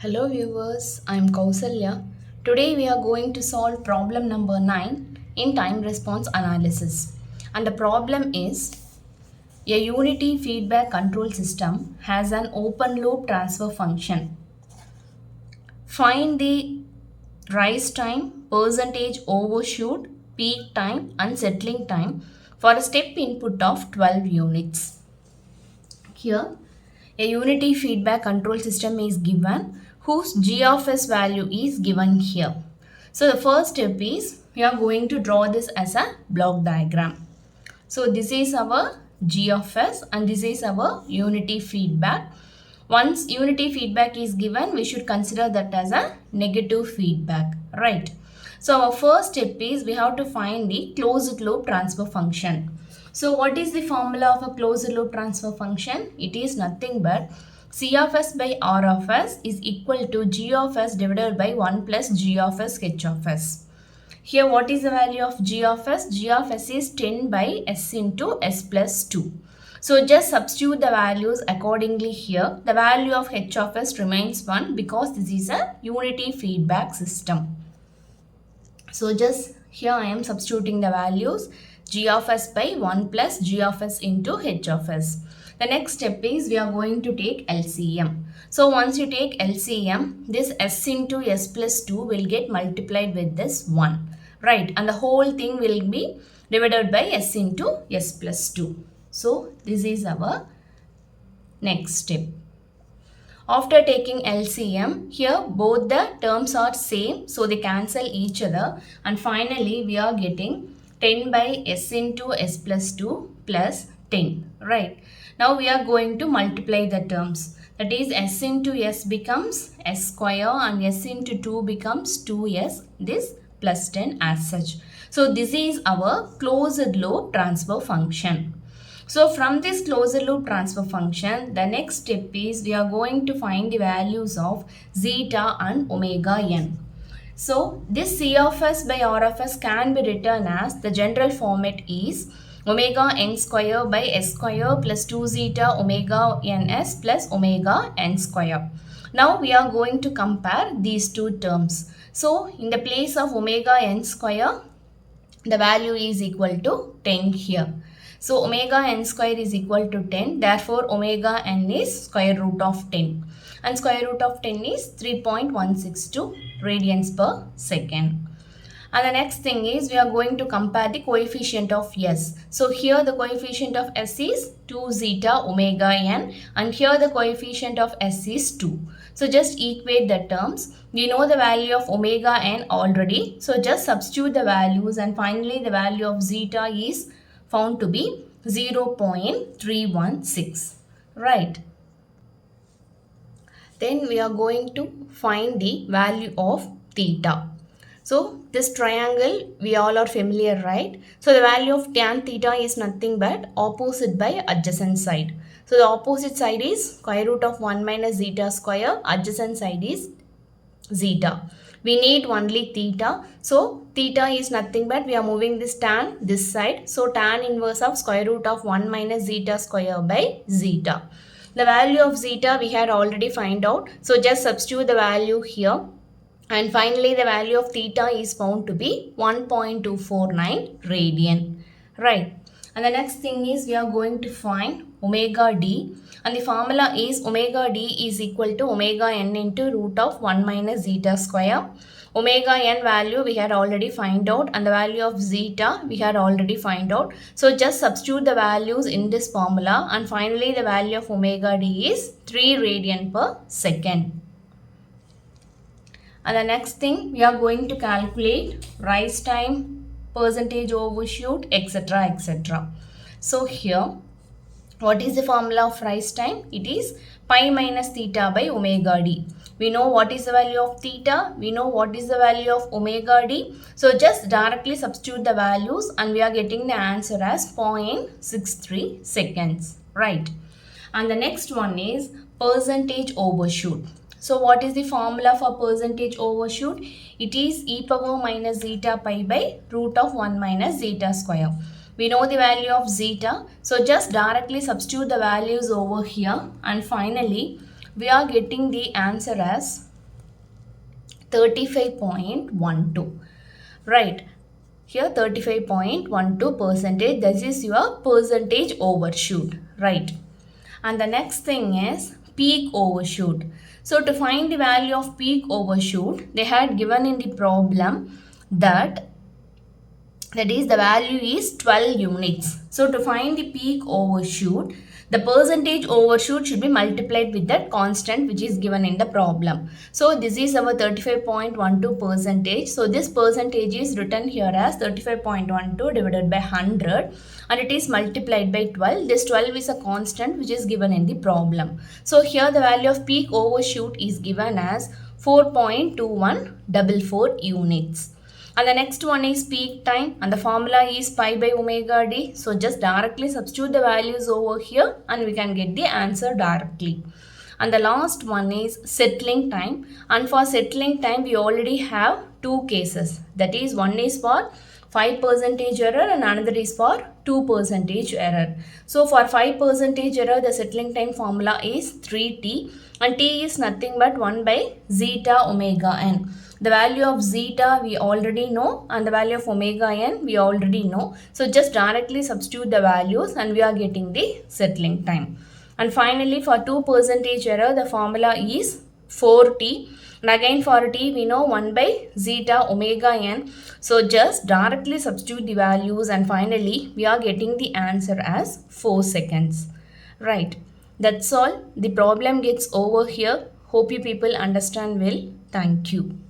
Hello viewers, I am Kausalya. Today we are going to solve problem number 9 in time response analysis. And the problem is a unity feedback control system has an open loop transfer function. Find the rise time, percentage overshoot, peak time and settling time for a step input of 12 units. Here, a unity feedback control system is given whose g of s value is given here. So the first step is we are going to draw this as a block diagram. So this is our g of s and this is our unity feedback. Once unity feedback is given, we should consider that as a negative feedback, right? So our first step is we have to find the closed loop transfer function. So what is the formula of a closed loop transfer function? It is nothing but C of s by R of s is equal to G of s divided by 1 plus G of s H of s. Here what is the value of G of s? G of s is 10 by s into s plus 2. So just substitute the values accordingly here. The value of H of s remains 1 because this is a unity feedback system. So just here I am substituting the values g of s by 1 plus g of s into h of s. The next step is we are going to take LCM. So once you take LCM, this s into s plus 2 will get multiplied with this 1. Right, and the whole thing will be divided by s into s plus 2. So this is our next step. After taking LCM, here both the terms are same, so they cancel each other, and finally we are getting 10 by s into s plus 2 plus 10, right? Now we are going to multiply the terms. That is s into s becomes s square and s into 2 becomes 2s, this plus 10 as such. So this is our closed loop transfer function. So from this closed loop transfer function, the next step is we are going to find the values of zeta and omega n. So this C of s by R of s can be written as the general format is omega n square by s square plus 2 zeta omega ns plus omega n square. Now we are going to compare these two terms. So in the place of omega n square, the value is equal to 10 here. So omega n square is equal to 10. Therefore, omega n is square root of 10. And square root of 10 is 3.162 radians per second. And the next thing is we are going to compare the coefficient of s. So here the coefficient of s is 2 zeta omega n and here the coefficient of s is 2. So just equate the terms. We know the value of omega n already. So just substitute the values and finally the value of zeta is found to be 0.316, right? Then we are going to find the value of theta. So this triangle we all are familiar, right? So the value of tan theta is nothing but opposite by adjacent side. So the opposite side is square root of 1 minus zeta square, adjacent side is zeta. We need only theta. So theta is nothing but we are moving this tan this side. So tan inverse of square root of 1 minus zeta square by zeta. The value of zeta we had already find out. So just substitute the value here. And finally the value of theta is found to be 1.249 radian. Right. And the next thing is we are going to find omega d. And the formula is omega d is equal to omega n into root of 1 minus zeta square. Omega n value we had already find out and the value of zeta we had already find out. So just substitute the values in this formula and finally the value of omega d is 3 radian per second. And the next thing we are going to calculate rise time, percentage overshoot, etc. etc. So here what is the formula of rise time? It is pi minus theta by omega d. We know what is the value of theta. We know what is the value of omega d. So just directly substitute the values and we are getting the answer as 0.63 seconds. Right. And the next one is percentage overshoot. So what is the formula for percentage overshoot? It is e power minus zeta pi by root of 1 minus zeta square. We know the value of zeta. So just directly substitute the values over here and finally we are getting the answer as 35.12. Right. Here 35.12 percentage. This is your percentage overshoot. Right. And the next thing is peak overshoot. So to find the value of peak overshoot, they had given in the problem that is the value is 12 units. So to find the peak overshoot, the percentage overshoot should be multiplied with that constant which is given in the problem. So this is our 35.12 percentage. So this percentage is written here as 35.12 divided by 100 and it is multiplied by 12. This 12 is a constant which is given in the problem. So here the value of peak overshoot is given as 4.2144 units. And the next one is peak time and the formula is pi by omega d. So just directly substitute the values over here and we can get the answer directly. And the last one is settling time, and for settling time we already have two cases. That is, one is for 5% error and another is for 2% error. So for 5% error the settling time formula is 3t and t is nothing but 1 by zeta omega n. The value of zeta we already know and the value of omega n we already know. So just directly substitute the values and we are getting the settling time. And finally for 2% error the formula is 4t. And again for t we know 1 by zeta omega n. So just directly substitute the values and finally we are getting the answer as 4 seconds. Right. That's all. The problem gets over here. Hope you people understand well. Thank you.